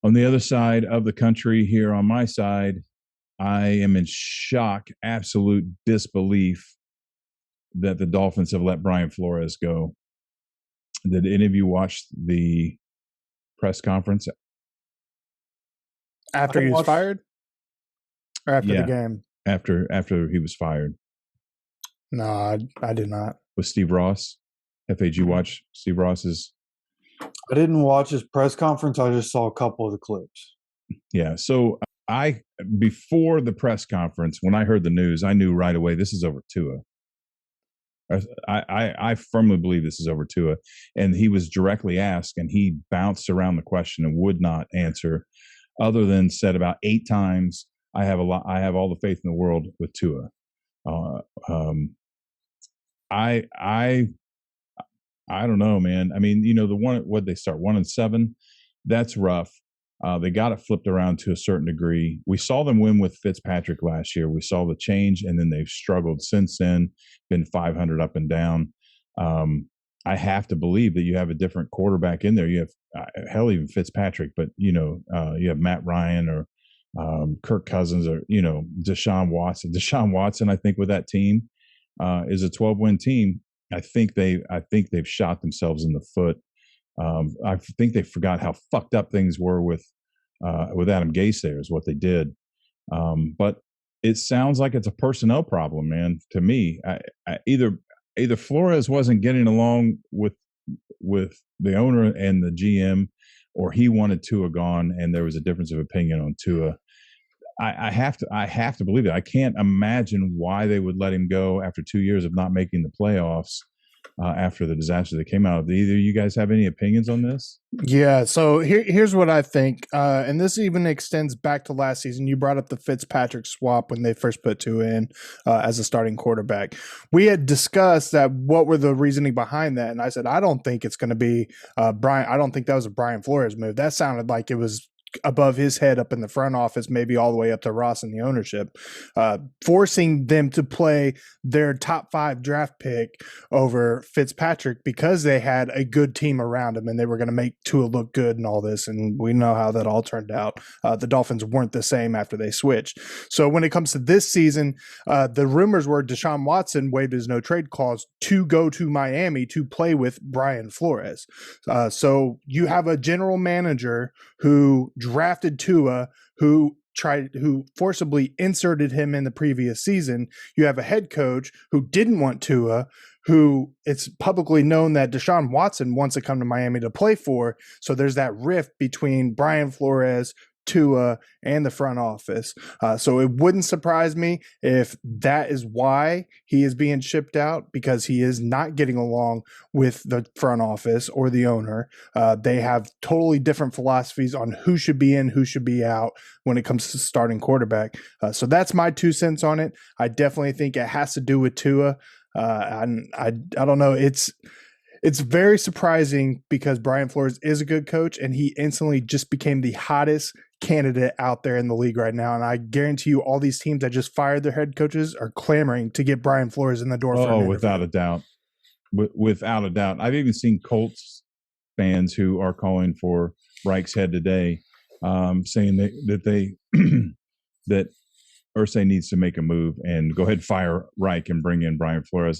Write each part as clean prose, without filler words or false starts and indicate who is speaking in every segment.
Speaker 1: On the other side of the country, here on my side, I am in shock, absolute disbelief that the Dolphins have let Brian Flores go. Did any of you watch the press conference?
Speaker 2: After he was fired? Or after the
Speaker 1: Yeah,
Speaker 2: game?
Speaker 1: after he was fired.
Speaker 2: No, I did not.
Speaker 1: With Steve Ross. Did you watch Steve Ross's?
Speaker 3: I didn't watch his press conference. I just saw a couple of the clips.
Speaker 1: Yeah. So before the press conference, when I heard the news, I knew right away this is over Tua. I firmly believe this is over Tua. And he was directly asked, and he bounced around the question and would not answer, other than said about 8 times, I have all the faith in the world with Tua. I don't know, man. I mean, what'd they start 1-7? That's rough. They got it flipped around to a certain degree. We saw them win with Fitzpatrick last year. We saw the change, and then they've struggled since then, been 500 up and down. I have to believe that you have a different quarterback in there. You have, hell, even Fitzpatrick, but, you have Matt Ryan or Kirk Cousins or, Deshaun Watson. Deshaun Watson, I think, with that team is a 12-win team. I think they've shot themselves in the foot. I think they forgot how fucked up things were with Adam Gase. There is what they did, but it sounds like it's a personnel problem, man. To me, either Flores wasn't getting along with the owner and the GM, or he wanted Tua gone, and there was a difference of opinion on Tua. I have to believe it. I can't imagine why they would let him go after 2 years of not making the playoffs after the disaster that came out of. Either you guys have any opinions on this?
Speaker 2: Yeah, so here's what I think, and this even extends back to last season. You brought up the Fitzpatrick swap when they first put Tua in as a starting quarterback. We had discussed that what were the reasoning behind that, and I said I don't think it's going to be Brian. I don't think that was a Brian Flores move. That sounded like it was above his head up in the front office, maybe all the way up to Ross and the ownership, forcing them to play their top 5 draft pick over Fitzpatrick because they had a good team around him and they were going to make Tua look good and all this. And we know how that all turned out. The Dolphins weren't the same after they switched. So when it comes to this season, the rumors were Deshaun Watson waived his no trade clause to go to Miami to play with Brian Flores. So you have a general manager who drafted Tua, who forcibly inserted him in the previous season. You have a head coach who didn't want Tua, who it's publicly known that Deshaun Watson wants to come to Miami to play for. So there's that rift between Brian Flores, Tua, and the front office. So it wouldn't surprise me if that is why he is being shipped out, because he is not getting along with the front office or the owner. They have totally different philosophies on who should be in, who should be out when it comes to starting quarterback. So that's my 2 cents on it. I definitely think it has to do with Tua. And I don't know. It's very surprising because Brian Flores is a good coach and he instantly just became the hottest candidate out there in the league right now. And I guarantee you all these teams that just fired their head coaches are clamoring to get Brian Flores in the door.
Speaker 1: Oh, without a doubt. Without a doubt. I've even seen Colts fans who are calling for Reich's head today, saying that Irsay needs to make a move and go ahead and fire Reich and bring in Brian Flores.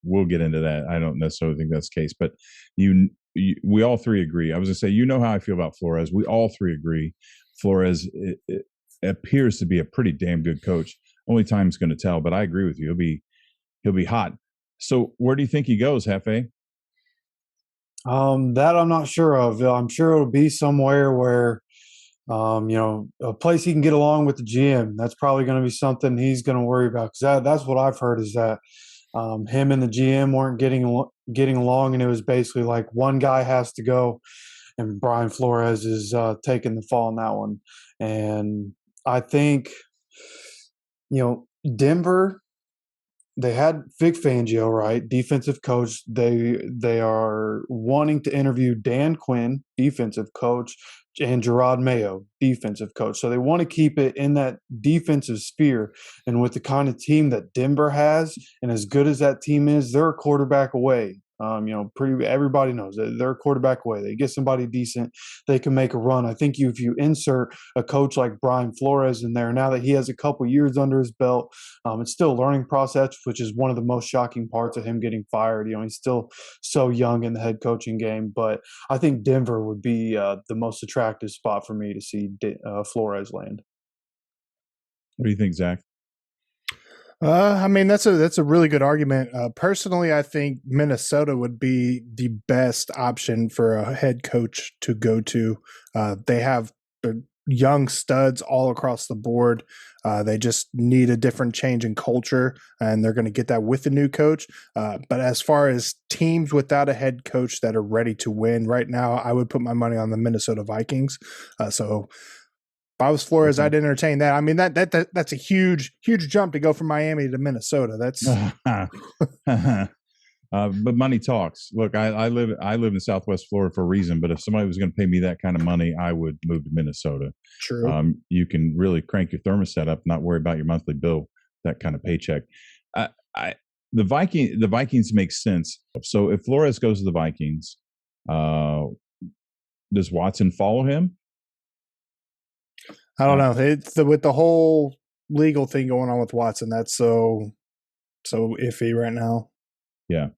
Speaker 1: We'll get into that. I don't necessarily think that's the case, but we all 3 agree. I was going to say, how I feel about Flores. We all 3 agree. Flores it appears to be a pretty damn good coach. Only time's going to tell, but I agree with you. He'll be hot. So where do you think he goes, Hefe?
Speaker 3: That I'm not sure of. I'm sure it'll be somewhere where a place he can get along with the GM. That's probably going to be something he's going to worry about, because that's what I've heard is that him and the GM weren't getting along, and it was basically like one guy has to go, and Brian Flores is taking the fall on that one. And I think, Denver, they had Vic Fangio, right? Defensive coach. They are wanting to interview Dan Quinn, defensive coach, and Gerard Mayo, defensive coach. So they want to keep it in that defensive sphere. And with the kind of team that Denver has, and as good as that team is, they're a quarterback away. Everybody knows that they're a quarterback away. They get somebody decent, they can make a run. I think if you insert a coach like Brian Flores in there, now that he has a couple years under his belt, it's still a learning process, which is one of the most shocking parts of him getting fired. He's still so young in the head coaching game, but I think Denver would be the most attractive spot for me to see Flores land.
Speaker 1: What do you think, Zach?
Speaker 2: I mean, that's a really good argument. Personally, I think Minnesota would be the best option for a head coach to go to. They have young studs all across the board. They just need a different change in culture, and they're going to get that with the new coach. But as far as teams without a head coach that are ready to win right now, I would put my money on the Minnesota Vikings. So if I was Flores, I'd entertain that. I mean, that's a huge jump to go from Miami to Minnesota. That's
Speaker 1: but money talks. Look, I live in Southwest Florida for a reason. But if somebody was going to pay me that kind of money, I would move to Minnesota.
Speaker 2: true.
Speaker 1: You can really crank your thermostat up, not worry about your monthly bill. That kind of paycheck. The Vikings make sense. So if Flores goes to the Vikings, does Watson follow him?
Speaker 2: I don't know. It's with the whole legal thing going on with Watson. That's so iffy right now.
Speaker 1: Yeah.